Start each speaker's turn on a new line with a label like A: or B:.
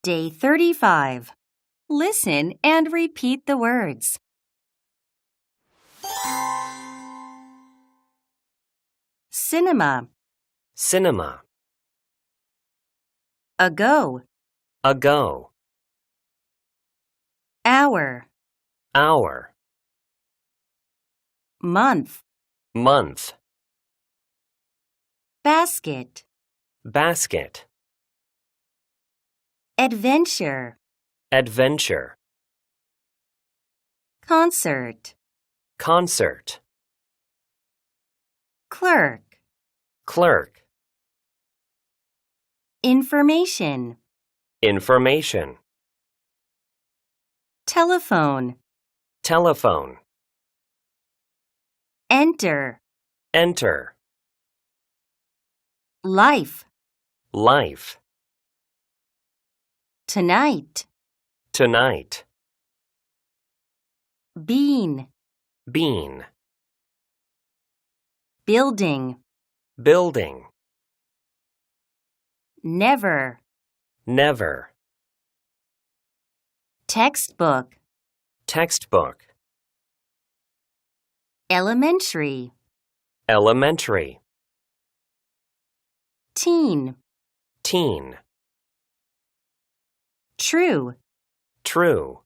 A: Day 35. Listen and repeat the words. Cinema.
B: Cinema.
A: Ago.
B: Ago.
A: Hour.
B: Hour.
A: Month.
B: Month.
A: Basket.
B: Basket.
A: Adventure.
B: Adventure.
A: Concert.
B: Concert.
A: Clerk.
B: Clerk.
A: Information.
B: Information.
A: Telephone.
B: Telephone.
A: Enter.
B: Enter.
A: Life.
B: Life.
A: Tonight.
B: Tonight.
A: Bean.
B: Bean.
A: Building.
B: Building.
A: Never.
B: Never.
A: Textbook.
B: Textbook.
A: Elementary.
B: Elementary.
A: Teen.
B: Teen.
A: True.
B: True.